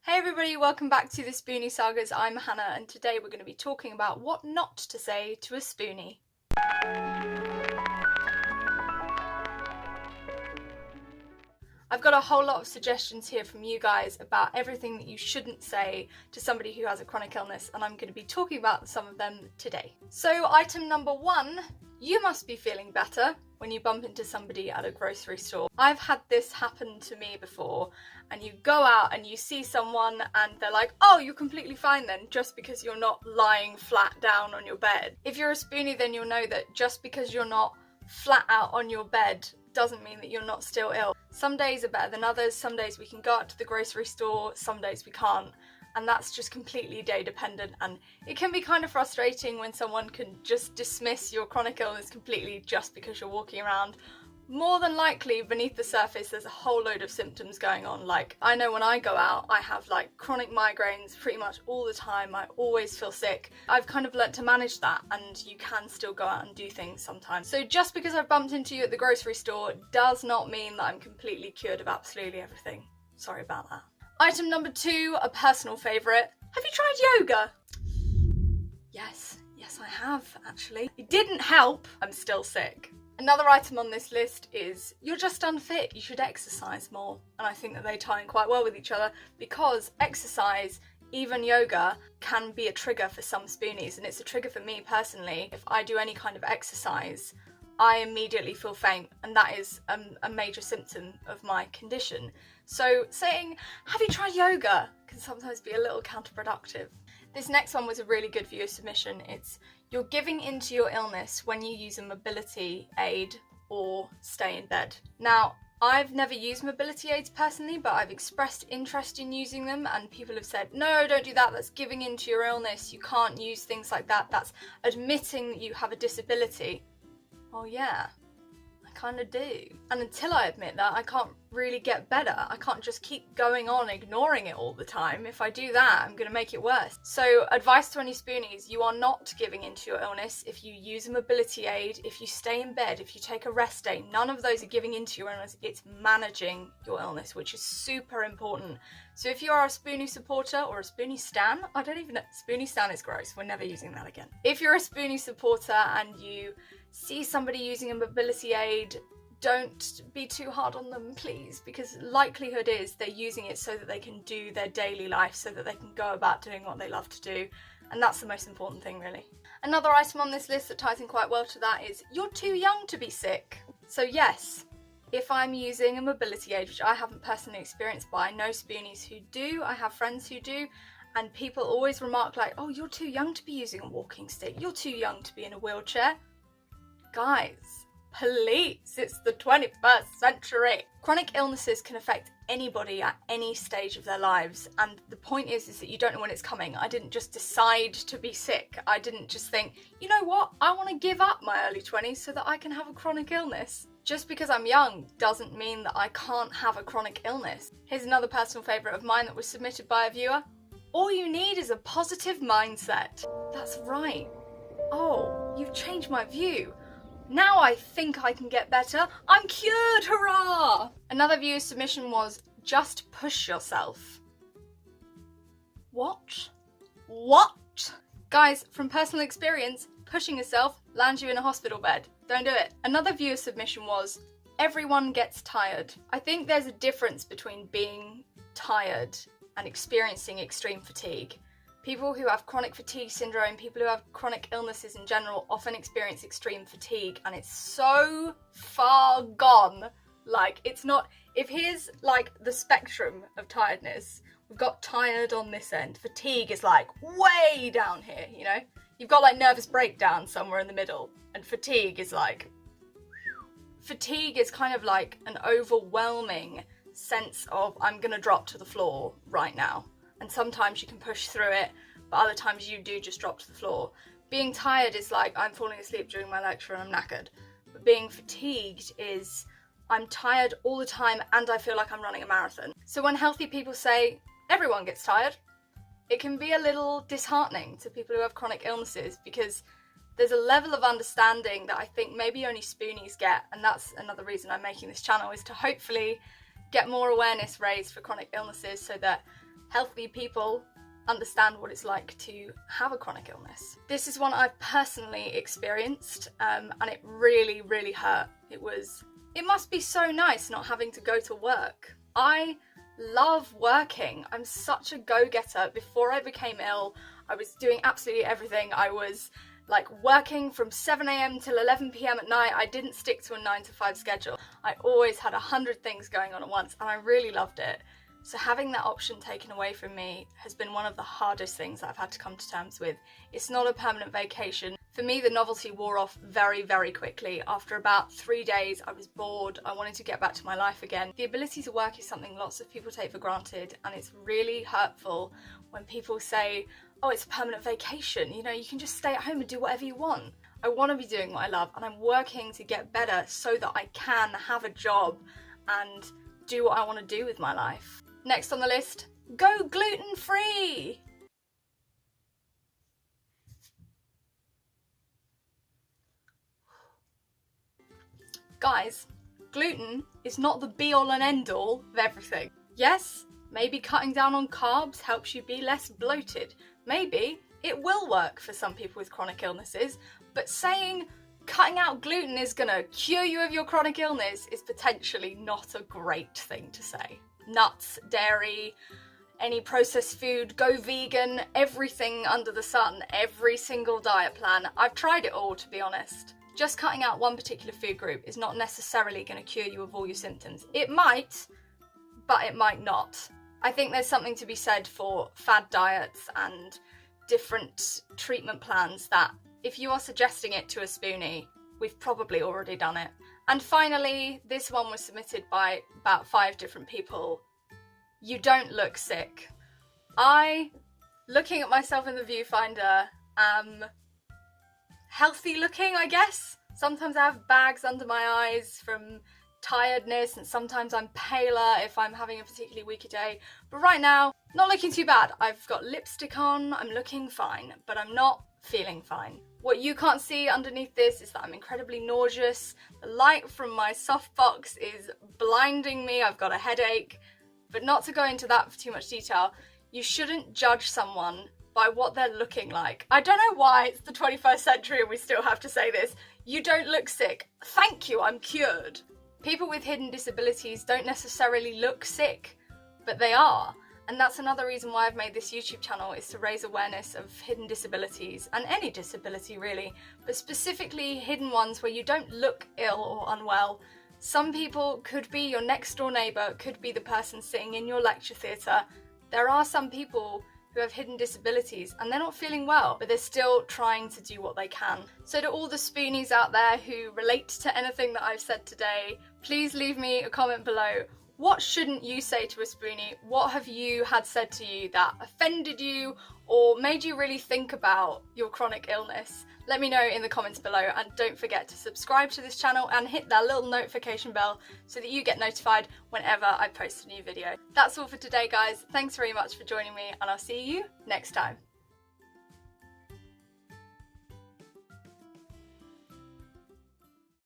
Hey everybody, welcome back to the Spoonie Sagas. I'm Hannah and today we're going to be talking about what not to say to a spoonie. I've got a whole lot of suggestions here from you guys about everything that you shouldn't say to somebody who has a chronic illness, and I'm going to be talking about some of them today. So item number 1, you must be feeling better when you bump into somebody at a grocery store. I've had this happen to me before, and you go out and you see someone and they're like, oh, you're completely fine then, just because you're not lying flat down on your bed. If you're a spoonie, then you'll know that just because you're not flat out on your bed doesn't mean that you're not still ill. Some days are better than others, some days we can go out to the grocery store, some days we can't. And that's just completely day dependent, and it can be kind of frustrating when someone can just dismiss your chronic illness completely just because you're walking around. More than likely, beneath the surface, there's a whole load of symptoms going on. Like, I know when I go out, I have like chronic migraines pretty much all the time. I always feel sick. I've kind of learnt to manage that, and you can still go out and do things sometimes. So just because I've bumped into you at the grocery store does not mean that I'm completely cured of absolutely everything. Sorry about that. Item number 2, a personal favourite. Have you tried yoga? Yes I have, actually. It didn't help. I'm still sick. Another item on this list is you're just unfit, you should exercise more. And I think that they tie in quite well with each other because exercise, even yoga, can be a trigger for some spoonies, and it's a trigger for me personally. If I do any kind of exercise, I immediately feel faint, and that is a major symptom of my condition. So saying, have you tried yoga, can sometimes be a little counterproductive. This next one was a really good viewer submission. It's, you're giving into your illness when you use a mobility aid or stay in bed. Now, I've never used mobility aids personally, but I've expressed interest in using them, and people have said, no, don't do that, that's giving into your illness, you can't use things like that, that's admitting that you have a disability. Oh yeah, I kind of do. And until I admit that, I can't really get better. I can't just keep going on ignoring it all the time. If I do that, I'm going to make it worse. So advice to any spoonies, you are not giving into your illness if you use a mobility aid, if you stay in bed, if you take a rest day. None of those are giving into your illness. It's managing your illness, which is super important. So if you are a spoonie supporter or a spoonie stan, I don't even know, spoonie stan is gross. We're never using that again. If you're a spoonie supporter and you see somebody using a mobility aid, don't be too hard on them, please, because likelihood is they're using it so that they can do their daily life, so that they can go about doing what they love to do, and that's the most important thing, really. Another item on this list that ties in quite well to that is you're too young to be sick. So yes, if I'm using a mobility aid, which I haven't personally experienced, but I know spoonies who do, I have friends who do, and people always remark like, oh, you're too young to be using a walking stick, you're too young to be in a wheelchair. Guys, please, it's the 21st century. Chronic illnesses can affect anybody at any stage of their lives, and the point is that you don't know when it's coming. I didn't just decide to be sick. I didn't just think, you know what, I want to give up my early 20s so that I can have a chronic illness. Just because I'm young doesn't mean that I can't have a chronic illness. Here's another personal favourite of mine that was submitted by a viewer. All you need is a positive mindset. That's right. Oh, you've changed my view. Now I think I can get better. I'm cured, hurrah! Another viewer submission was, just push yourself. What? What? Guys, from personal experience, pushing yourself lands you in a hospital bed. Don't do it. Another viewer submission was, everyone gets tired. I think there's a difference between being tired and experiencing extreme fatigue. People who have chronic fatigue syndrome, people who have chronic illnesses in general, often experience extreme fatigue, and it's so far gone. Like, it's not, if here's like the spectrum of tiredness, we've got tired on this end, fatigue is like way down here, you know? You've got like nervous breakdown somewhere in the middle, and fatigue is like, fatigue is kind of like an overwhelming sense of, I'm gonna drop to the floor right now. And sometimes you can push through it, but other times you do just drop to the floor. Being tired is like, I'm falling asleep during my lecture and I'm knackered. But being fatigued is, I'm tired all the time and I feel like I'm running a marathon. So when healthy people say, everyone gets tired, it can be a little disheartening to people who have chronic illnesses, because there's a level of understanding that I think maybe only spoonies get, and that's another reason I'm making this channel, is to hopefully get more awareness raised for chronic illnesses so that healthy people understand what it's like to have a chronic illness. This is one I've personally experienced, and it really, really hurt. It must be so nice not having to go to work. I love working. I'm such a go-getter. Before I became ill, I was doing absolutely everything. I was like working from 7 a.m. till 11 p.m. at night. I didn't stick to a 9 to 5 schedule. I always had 100 things going on at once, and I really loved it. So having that option taken away from me has been one of the hardest things that I've had to come to terms with. It's not a permanent vacation. For me, the novelty wore off very, very quickly. After about 3 days, I was bored. I wanted to get back to my life again. The ability to work is something lots of people take for granted, and it's really hurtful when people say, oh, it's a permanent vacation. You know, you can just stay at home and do whatever you want. I want to be doing what I love, and I'm working to get better so that I can have a job and do what I want to do with my life. Next on the list, go gluten-free! Guys, gluten is not the be-all and end-all of everything. Yes, maybe cutting down on carbs helps you be less bloated. Maybe it will work for some people with chronic illnesses, but saying cutting out gluten is gonna cure you of your chronic illness is potentially not a great thing to say. Nuts, dairy, any processed food, go vegan, everything under the sun, every single diet plan. I've tried it all, to be honest. Just cutting out one particular food group is not necessarily going to cure you of all your symptoms. It might, but it might not. I think there's something to be said for fad diets and different treatment plans that if you are suggesting it to a spoonie, we've probably already done it. And finally, this one was submitted by about 5 different people. You don't look sick. I, looking at myself in the viewfinder, am healthy looking, I guess. Sometimes I have bags under my eyes from tiredness, and sometimes I'm paler if I'm having a particularly weaker day. But right now, not looking too bad. I've got lipstick on, I'm looking fine, but I'm not feeling fine. What you can't see underneath this is that I'm incredibly nauseous. The light from my softbox is blinding me. I've got a headache. But not to go into that for too much detail, you shouldn't judge someone by what they're looking like. I don't know why it's the 21st century and we still have to say this. You don't look sick. Thank you, I'm cured. People with hidden disabilities don't necessarily look sick, but they are. And that's another reason why I've made this YouTube channel, is to raise awareness of hidden disabilities, and any disability really, but specifically hidden ones where you don't look ill or unwell. Some people could be your next door neighbour, could be the person sitting in your lecture theatre. There are some people who have hidden disabilities and they're not feeling well, but they're still trying to do what they can. So to all the spoonies out there who relate to anything that I've said today, please leave me a comment below. What shouldn't you say to a spoonie? What have you had said to you that offended you or made you really think about your chronic illness? Let me know in the comments below, and don't forget to subscribe to this channel and hit that little notification bell so that you get notified whenever I post a new video. That's all for today, guys. Thanks very much for joining me, and I'll see you next time.